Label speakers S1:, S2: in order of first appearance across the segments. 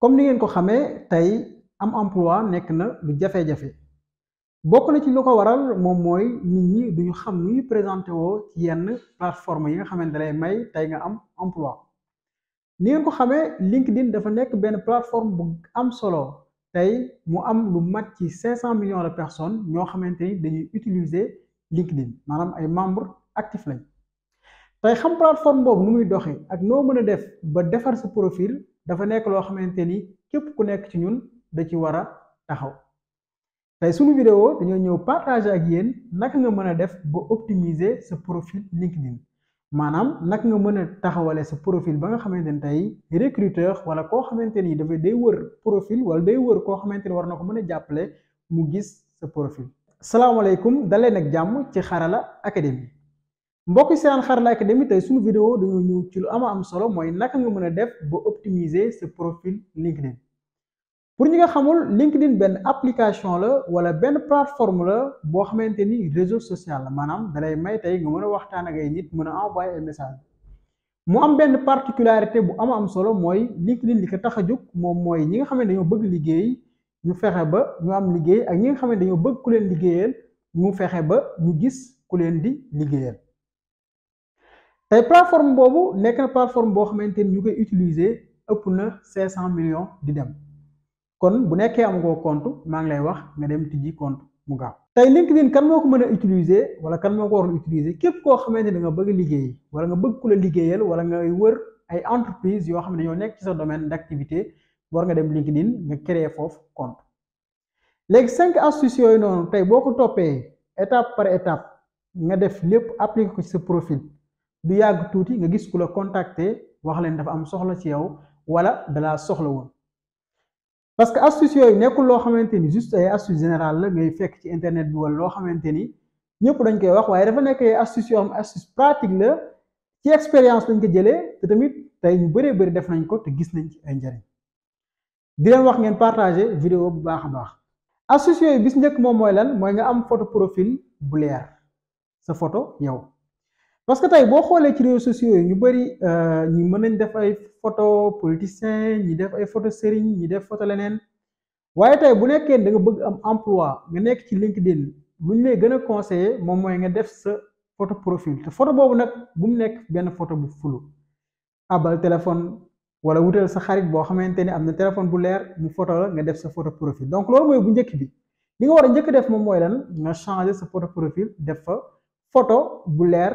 S1: comme ni ngeen ko xamee tey am emploi nekk na lu jafe-jafe bokk na ci lu ko waral moom mooy nit ñi duñu xam nu ñu présenté woo ci yenn plateforme yi nga xamante ne lay may tey nga am emploi ni ngeen ko xamee LinkedIn dafa nekk benn plateforme bu am solo tey mu am lu mat ci 500 millions de personnes ñoo xamante ni dañuy utiliser LinkedIn maanaam ay membres actifs lañ tey xam plateforme boobu nu muy doxee ak noo mën a def ba defar sa profil dafa nekk loo xamante ni képp ku nekk ci ñun da ci war a taxaw tey suñu vidéo dañoo ñëw partager ak yéen naka nga mën a def ba optimiser sa profil LinkedIn maanaam naka nga mën a taxawale sa profil ba nga xamante ni tey recruteur wala koo xamante ni dafay day wër profil wala day wër koo xamante ni war na ko mën a jàppale mu gis sa profil. salaamaaleykum daleen ak jàmm ci Xarala Academy mbokk yi seen Xarala Academy tey suñu vidéo dañoo ñëw ci lu am solo mooy naka nga mën a def ba optimiser sa profil LinkedIn. pour ñi nga xamul LinkedIn benn application la wala benn plateforme la boo xamante ni réseau social la maanaam dalay may tey nga mën a waxtaan ak ay nit mën a envoyer ay message mu am benn particularité bu am solo mooy LinkedIn li ko tax a jóg moom mooy ñi nga xam ne dañoo bëgg liggéey ñu fexe ba ñu am liggéey ak ñi nga xam ne dañoo bëgg ku leen liggéeyal ñu fexe ba ñu gis ku leen di liggéeyal tey plateforme boobu nekk na plateforme boo xamante ni ñu koy utiliser ëpp na 500 millions di dem. kon bu nekkee amagoo compte maa ngi lay wax nga dem tijji compte mu gaaw tey LinkedIn kan moo ko mën a utiliser wala kan moo ko war a utiliser képp koo xamante ne nga bëgg liggéey wala nga bëgg ku la liggéeyal wala ngay wër ay entreprise yoo xam ne ñoo nekk ci sa domaine d'activité war nga dem LinkedIn nga créer foofu compte léegi 5 astuces yooyu noonu tey boo ko toppee étape par étape nga def lépp appliqué ko ci sa profil du yàgg tuuti nga gis ku la contacter wax leen dafa am soxla ci yow wala dalaa soxla woon. parce que astuce yooyu nekkul loo xamante ni juste ay astuce générale la ngay fekk ci internet bi wala loo xamante ni ñëpp dañ koy wax waaye dafa nekk ay astuce yoo xam astuce pratique la ci expérience lañ ko jëlee te tamit tey ñu bëree bëri def nañ ko te gis nañ ci ay njariñ di leen wax ngeen partager vidéo bu baax a baax astuce yooyu bis njëkk moom mooy lan mooy nga am photo profil bu leer sa photo yow parce que tey boo xoolee ci réseaux sociaux yi ñu bëri ñi mën nañ def ay photo politicien ñi def ay photo sëriñ ñi def photo leneen waaye tey bu nekkee da nga bëgg am emploi nga nekk ci LinkedIn lu ñu lay gën a conseiller moom mooy nga def sa photo profil te photo boobu nag bu mu nekk benn photo bu fulu abal téléphone wala wutal sa xarit boo xamante ni am na téléphone bu leer mu photo la nga def sa photo profil donc loolu mooy bu njëkk bi li nga war a njëkk def moom mooy lan nga changer sa photo profil def fa photo bu leer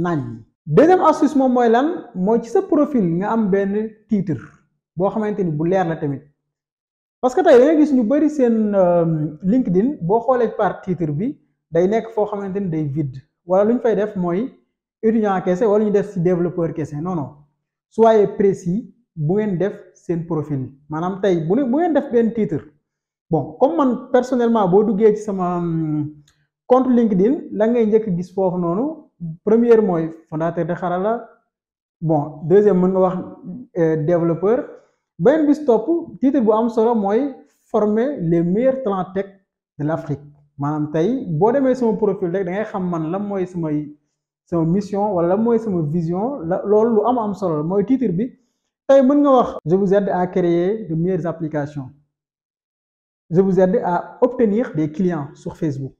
S1: nañ. deuxième astuce moom mooy lan mooy ci sa profil nga am benn titre boo xamante ni bu leer la tamit parce que tey da nga gis ñu bëri seen LinkedIn boo xoolee par titre bi day nekk foo xamante ni day vide wala lu ñu fay def mooy étudiant kese wala ñu def ci développeur kese non soyez précis bu ngeen def seen profil maanaam tey bu ngeen def benn titre bon comme man personnellement boo duggee ci sama compte LinkedIn la ngay njëkk gis foofu noonu. première mooy fondateur de Xarala bon deuxième mën nga wax développeur beneen bis topp titre bu am solo mooy former les meilleurs talents tech de l'Afrique maanaam tey boo demee sama profil rek da ngay xam man lan mooy sama mission wala lan mooy sama vision la loolu lu am solo la mooy titre bi tey mën nga wax je vous aide à créer de meilleures applications je vous aide à obtenir des clients sur Facebook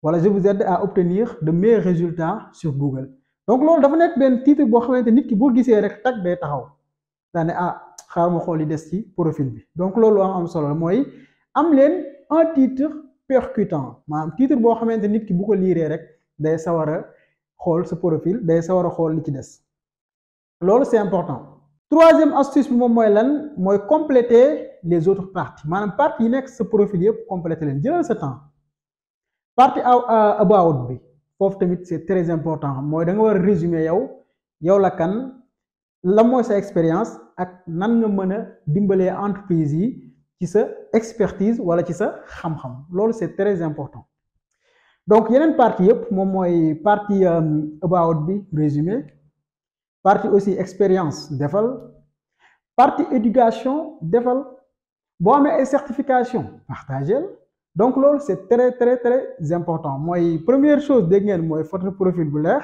S1: wala je vous aide à obtenir de meilleurs résultats sur Google donc loolu dafa nekk benn titre boo xamante nit ki boo gisee rek tag day taxaw daane xaaral ma xool yi des ci profil bi donc loolu am solo la mooy am leen un titre percutant maanaam titre boo xamante nit ki bu ko liiree rek day sawar a xool sa profil day sawar a xool li ci des loolu c'est important. troisième astuce bi moom mooy lan mooy compléter les autres parties maanaam parties yi nekk sa profil yëpp compléter leen jëlal sa temps. partie about bi foofu tamit c'est très important mooy da nga war a résumer yow la kan la mooy sa expérience ak nan nga mën a dimbalee entreprise yi ci sa expertise wala ci sa xam-xam loolu c'est très important donc yeneen partie yëpp moom mooy partie about bi résumé partie aussi expérience defal partie éducation defal boo amee ay certification partagel donc loolu c'est très important mooy première chose dégg ngeen mooy photo profil bu leer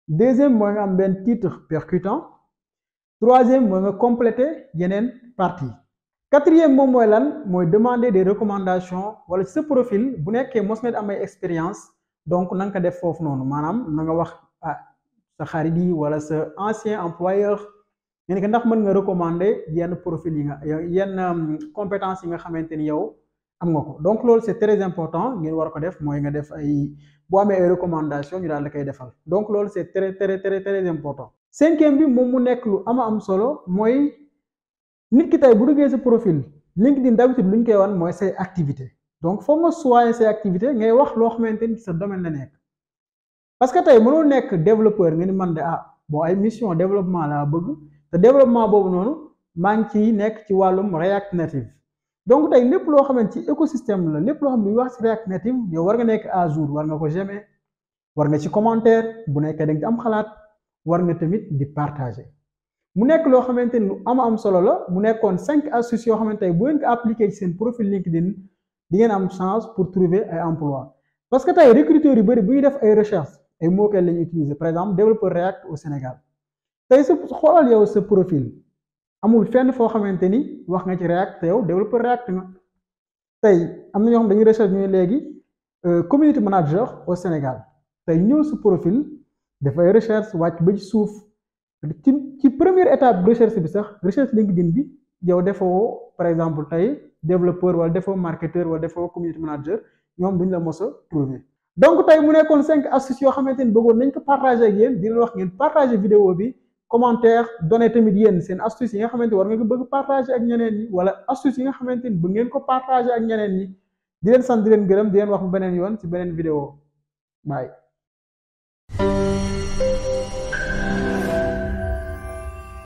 S1: deuxième mooy nga am benn titre percutant troisième mooy nga compléter yeneen partie quatrième moom mooy lan mooy demander des recommandations wala ci sa profil bu nekkee mos nga am ay expérience donc na nga ko def foofu noonu maanaam na nga wax sa xarit yi wala sa ancien employeur nga ne ndax mën nga recommander yenn profil yi nga yenn compétences yi nga xamante ni yow am nga ko donc loolu c'est très important ngeen war ko def mooy nga def ay boo amee ay recommandations ñu daal la koy defal donc loolu c'est très important. cinquième bi moom mu nekk lu am solo mooy nit ki tey bu duggee sa profil LinkedIn d'habitude lu ñu koy wan mooy say activité donc foog nga choisir say activité ngay wax loo xamante ni sa domaine la nekk parce que tey mënoo nekk développeur nga ni man de bon ay mission développement laa bëgg te développement boobu noonu maa ngi ciy nekk ci wàllum React Native donc tey lépp loo xamante ci écosystème la lépp loo xam ne wax ci React Native yow war nga nekk à jour war nga ko j'aimer war nga ci commentaire bu nekkee da nga ci am xalaat war nga tamit di partager mu nekk loo xamante ni lu am solo la mu nekkoon 5 astuces yoo xamante ne bu ngeen ko appliquer ci seen profil LinkedIn di ngeen am chance pour trouver ay emploi parce que tey recruteurs yu bëri bu ñuy def ay recherche ay mots-clés la ñuy utiliser par exemple développeur React au Sénégal tey sa xoolal yow sa profil amul fenn foo xamante ni wax nga ci React te yow développeur React nga tey am na ñoo xam dañuy recherche ñu léegi community manager au Sénégal tey ñëw sa profil dafay recherche wàcc ba ci suuf ci première étape recherche bi sax recherche LinkedIn bi yow defoo par exemple tey développeur wala defoo marketeur wala defoo community manager ñoom duñ la mos a trouver donc tey mu nekkoon 5 astuces yoo xamante ni bëggoon nañ ko partager ak yéen di leen wax ngeen partager vidéo bi commentaire donné tamit yéen seen astuces yi nga xamante war nga ko bëgg partager ak ñeneen ñi wala astuces yi nga xamante ni bëgg ngeen ko partager ak ñeneen ñi di leen sant di leen gërëm di leen wax bu beneen yoon ci beneen vidéo bye